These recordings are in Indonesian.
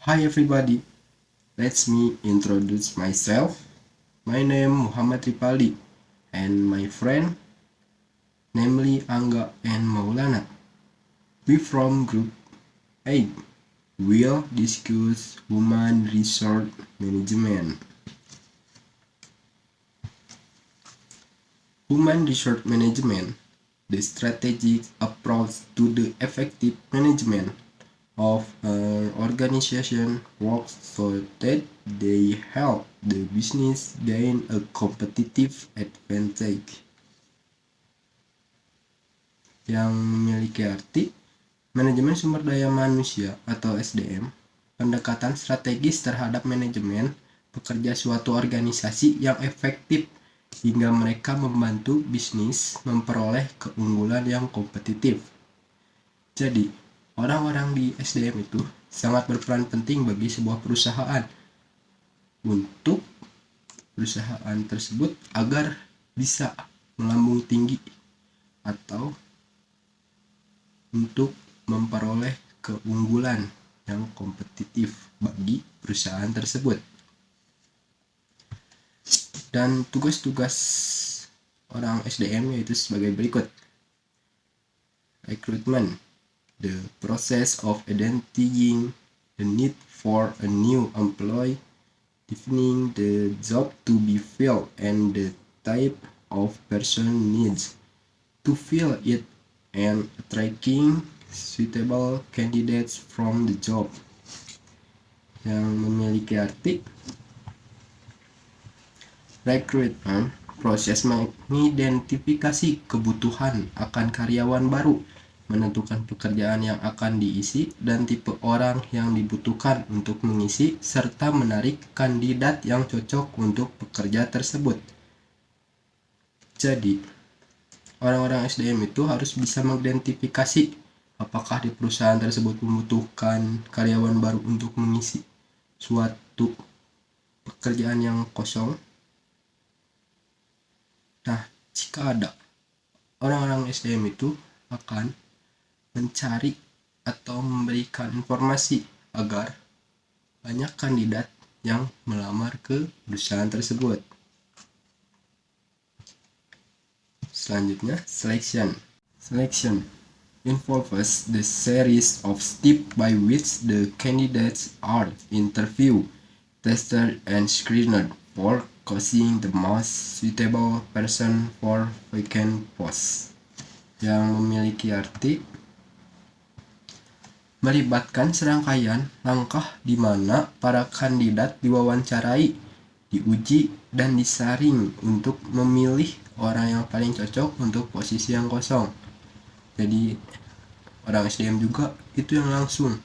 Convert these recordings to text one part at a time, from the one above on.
Hi everybody, let me introduce myself. My name Muhammad Ripaldi and my friend namely Angga and Maulana. We from group 8. We'll discuss human resource management. Human resource management, the strategic approach to the effective management of an organization works so that they help the business gain a competitive advantage. Yang memiliki arti manajemen sumber daya manusia atau SDM, pendekatan strategis terhadap manajemen pekerja suatu organisasi yang efektif hingga mereka membantu bisnis memperoleh keunggulan yang kompetitif. Jadi, orang-orang di SDM itu sangat berperan penting bagi sebuah perusahaan untuk perusahaan tersebut agar bisa melambung tinggi atau untuk memperoleh keunggulan yang kompetitif bagi perusahaan tersebut. Dan tugas-tugas orang SDM yaitu sebagai berikut. Recruitment, the process of identifying the need for a new employee, defining the job to be filled and the type of person needs to fill it, and attracting suitable candidates from the job. Yang memiliki arti recruitment, proses mengidentifikasi kebutuhan akan karyawan baru, menentukan pekerjaan yang akan diisi dan tipe orang yang dibutuhkan untuk mengisi, serta menarik kandidat yang cocok untuk pekerja tersebut. Jadi, orang-orang SDM itu harus bisa mengidentifikasi apakah di perusahaan tersebut membutuhkan karyawan baru untuk mengisi suatu pekerjaan yang kosong. Nah, jika ada, orang-orang SDM itu akan mencari atau memberikan informasi agar banyak kandidat yang melamar ke perusahaan tersebut. Selanjutnya, selection. Selection involves the series of steps by which the candidates are interviewed, tested, and screened for choosing the most suitable person for vacant post. Yang memiliki arti melibatkan serangkaian langkah di mana para kandidat diwawancarai, diuji, dan disaring untuk memilih orang yang paling cocok untuk posisi yang kosong. Jadi orang SDM juga itu yang langsung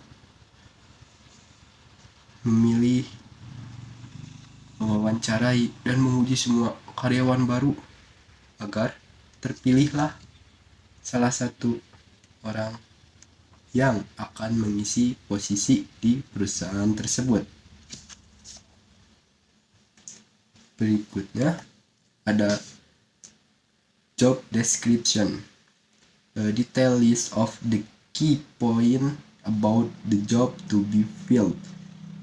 memilih, mewawancarai, dan menguji semua karyawan baru agar terpilihlah salah satu orang yang akan mengisi posisi di perusahaan tersebut. Berikutnya ada job description, a detailed list of the key point about the job to be filled,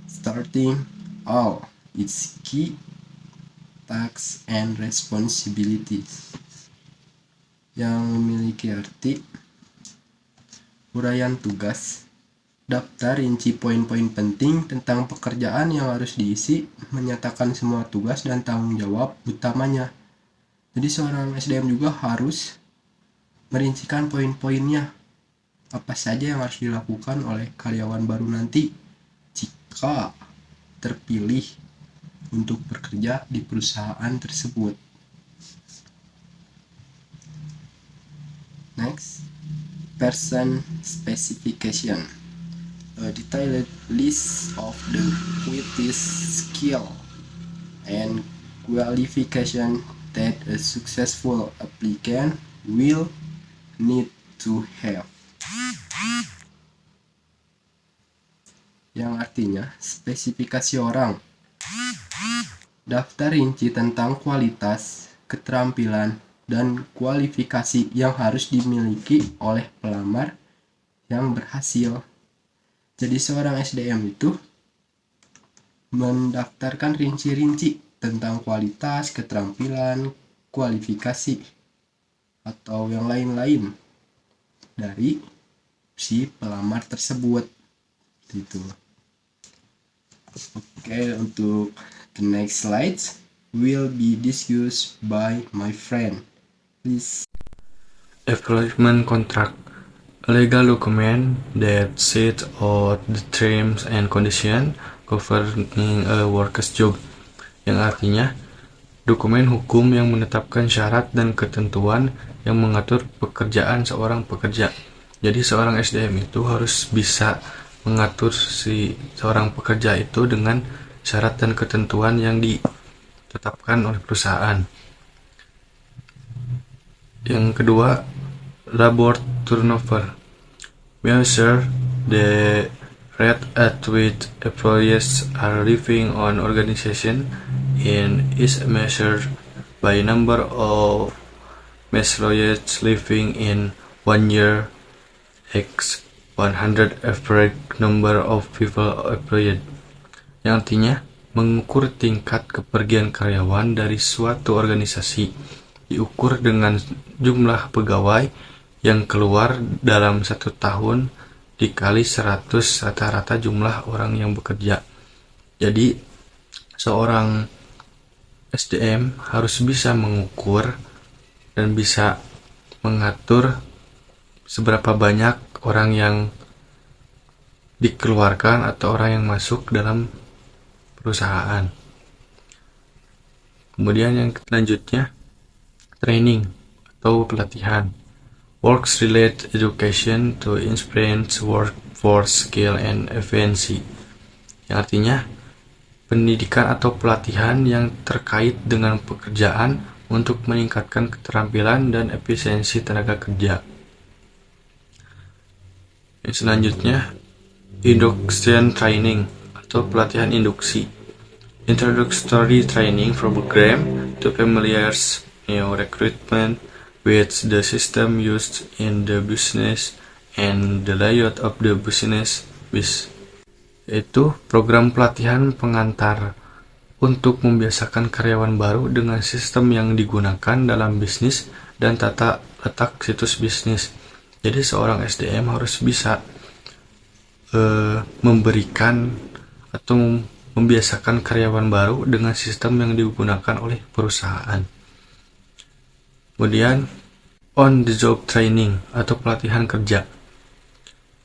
starting all its key tasks and responsibilities. Yang memiliki arti uraian tugas, daftar rinci poin-poin penting tentang pekerjaan yang harus diisi, menyatakan semua tugas dan tanggung jawab utamanya. Jadi seorang SDM juga harus merincikan poin-poinnya, apa saja yang harus dilakukan oleh karyawan baru nanti jika terpilih untuk bekerja di perusahaan tersebut. Next, person specification, a detailed list of the qualities, skill, and qualification that a successful applicant will need to have. Yang artinya spesifikasi orang, daftar rinci tentang kualitas, keterampilan, dan kualifikasi yang harus dimiliki oleh pelamar yang berhasil. Jadi seorang SDM itu mendaftarkan rinci-rinci tentang kualitas, keterampilan, kualifikasi, atau yang lain-lain dari si pelamar tersebut gitu. Oke, untuk the next slides will be discussed by my friend. Please. Employment contract, a legal document that sets out the terms and conditions governing a worker's job, yang artinya dokumen hukum yang menetapkan syarat dan ketentuan yang mengatur pekerjaan seorang pekerja. Jadi seorang SDM itu harus bisa mengatur si seorang pekerja itu dengan syarat dan ketentuan yang ditetapkan oleh perusahaan. Yang kedua, labor turnover, measure the rate at which employees are leaving an organization and is measured by number of employees leaving in 1 year x 100 average number of people employed, yang artinya mengukur tingkat kepergian karyawan dari suatu organisasi diukur dengan jumlah pegawai yang keluar dalam 1 tahun dikali 100 rata-rata jumlah orang yang bekerja. Jadi seorang SDM harus bisa mengukur dan bisa mengatur seberapa banyak orang yang dikeluarkan atau orang yang masuk dalam perusahaan. Kemudian yang selanjutnya, training atau pelatihan, works related education to enhance workforce skill and efficiency, yang artinya pendidikan atau pelatihan yang terkait dengan pekerjaan untuk meningkatkan keterampilan dan efisiensi tenaga kerja. Yang selanjutnya, induction training atau pelatihan induksi, introductory training program to familiarize new recruitment with the system used in the business and the layout of the business, yaitu program pelatihan pengantar untuk membiasakan karyawan baru dengan sistem yang digunakan dalam bisnis dan tata letak situs bisnis. Jadi seorang SDM harus bisa memberikan atau membiasakan karyawan baru dengan sistem yang digunakan oleh perusahaan. Kemudian on the job training atau pelatihan kerja,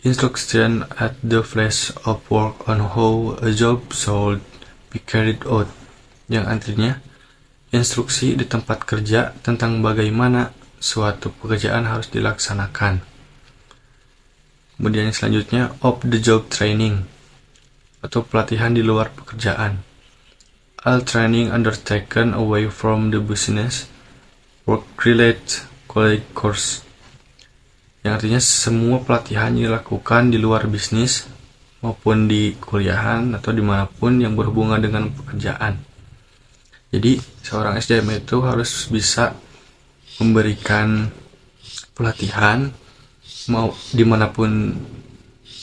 instruction at the place of work on how a job should be carried out, yang artinya instruksi di tempat kerja tentang bagaimana suatu pekerjaan harus dilaksanakan. Kemudian selanjutnya off the job training atau pelatihan di luar pekerjaan, all training undertaken away from the business work related college course, yang artinya semua pelatihan yang dilakukan di luar bisnis maupun di kuliahan atau dimanapun yang berhubungan dengan pekerjaan. Jadi seorang SDM itu harus bisa memberikan pelatihan mau dimanapun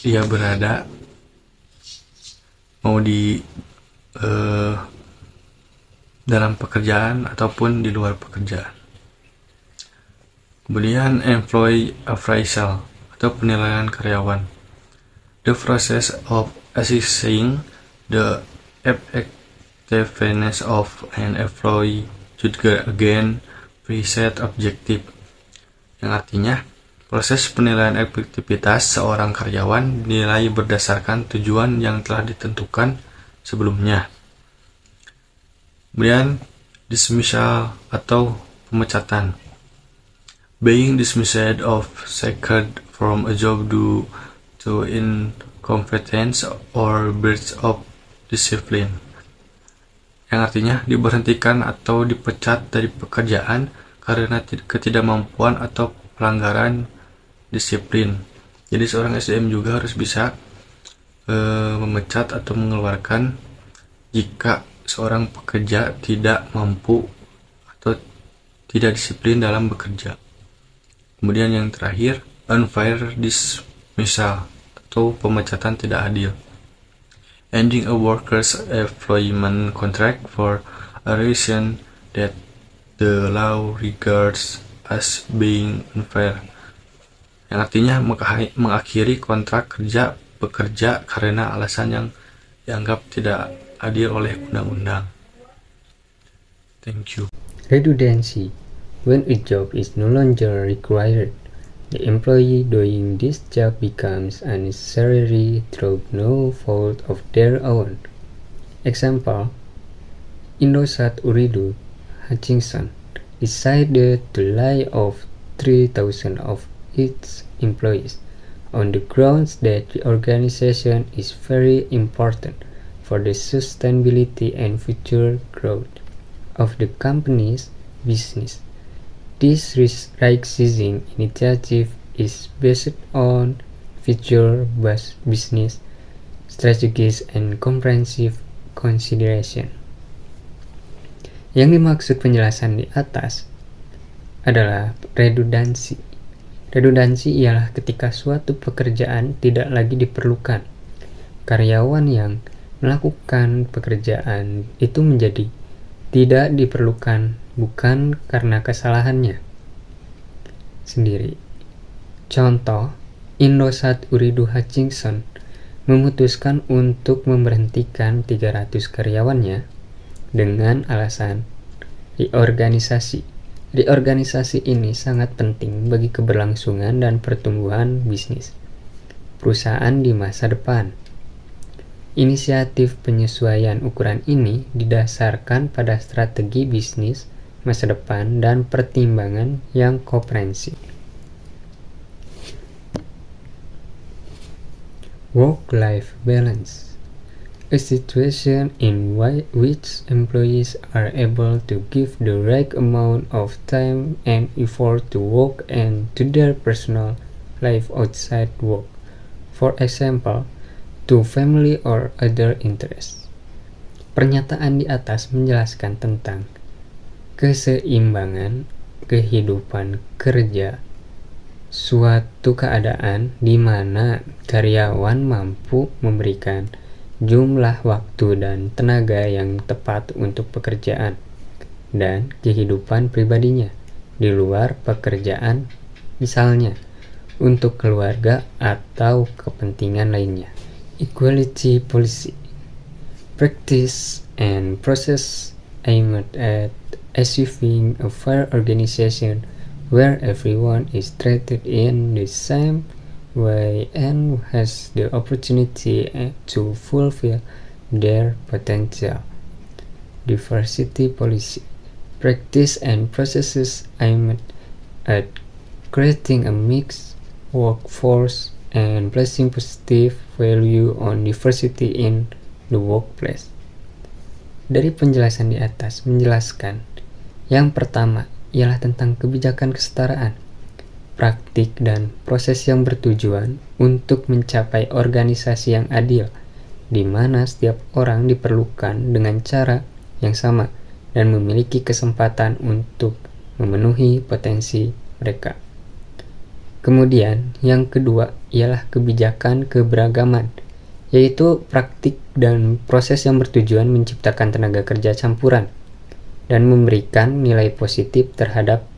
dia berada, mau di dalam pekerjaan ataupun di luar pekerjaan. Kemudian employee appraisal atau penilaian karyawan, the process of assessing the effectiveness of an employee to again preset objective, yang artinya proses penilaian efektivitas seorang karyawan dinilai berdasarkan tujuan yang telah ditentukan sebelumnya. Kemudian dismissal atau pemecatan, being dismissed of sacked from a job due to incompetence or breach of discipline, yang artinya diberhentikan atau dipecat dari pekerjaan karena ketidakmampuan atau pelanggaran disiplin. Jadi seorang SDM juga harus bisa memecat atau mengeluarkan jika seorang pekerja tidak mampu atau tidak disiplin dalam bekerja. Kemudian yang terakhir, unfair dismissal atau pemecatan tidak adil, ending a worker's employment contract for a reason that the law regards as being unfair, yang artinya mengakhiri kontrak kerja pekerja karena alasan yang dianggap tidak adil oleh undang-undang. Thank you. Redundancy. When a job is no longer required, the employee doing this job becomes unnecessary through no fault of their own. Example, Indosat Ooredoo Hutchinson decided to lay off 3,000 of its employees on the grounds that the organization is very important for the sustainability and future growth of the company's business. This right-sizing initiative is based on future-based business strategies and comprehensive consideration. Yang dimaksud penjelasan di atas adalah redundansi. Redundansi ialah ketika suatu pekerjaan tidak lagi diperlukan. Karyawan yang melakukan pekerjaan itu menjadi tidak diperlukan bukan karena kesalahannya sendiri. Contoh, Indosat Ooredoo Hutchinson memutuskan untuk memberhentikan 300 karyawannya dengan alasan reorganisasi. Reorganisasi ini sangat penting bagi keberlangsungan dan pertumbuhan bisnis perusahaan di masa depan. Inisiatif penyesuaian ukuran ini didasarkan pada strategi bisnis masa depan dan pertimbangan yang komprehensif. Work-life balance. A situation in which employees are able to give the right amount of time and effort to work and to their personal life outside work. For example, to family or other interests. Pernyataan di atas menjelaskan tentang keseimbangan kehidupan kerja, suatu keadaan di mana karyawan mampu memberikan jumlah waktu dan tenaga yang tepat untuk pekerjaan dan kehidupan pribadinya di luar pekerjaan, misalnya untuk keluarga atau kepentingan lainnya. Equality policy. Practice and process aimed at achieving a fair organization where everyone is treated in the same way and has the opportunity to fulfill their potential. Diversity policy. Practice and processes aimed at creating a mixed workforce and placing positive value on diversity in the workplace. Dari penjelasan di atas menjelaskan yang pertama ialah tentang kebijakan kesetaraan, praktik dan proses yang bertujuan untuk mencapai organisasi yang adil, di mana setiap orang diperlukan dengan cara yang sama dan memiliki kesempatan untuk memenuhi potensi mereka. Kemudian, yang kedua ialah kebijakan keberagaman, yaitu praktik dan proses yang bertujuan menciptakan tenaga kerja campuran dan memberikan nilai positif terhadap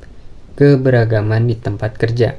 keberagaman di tempat kerja.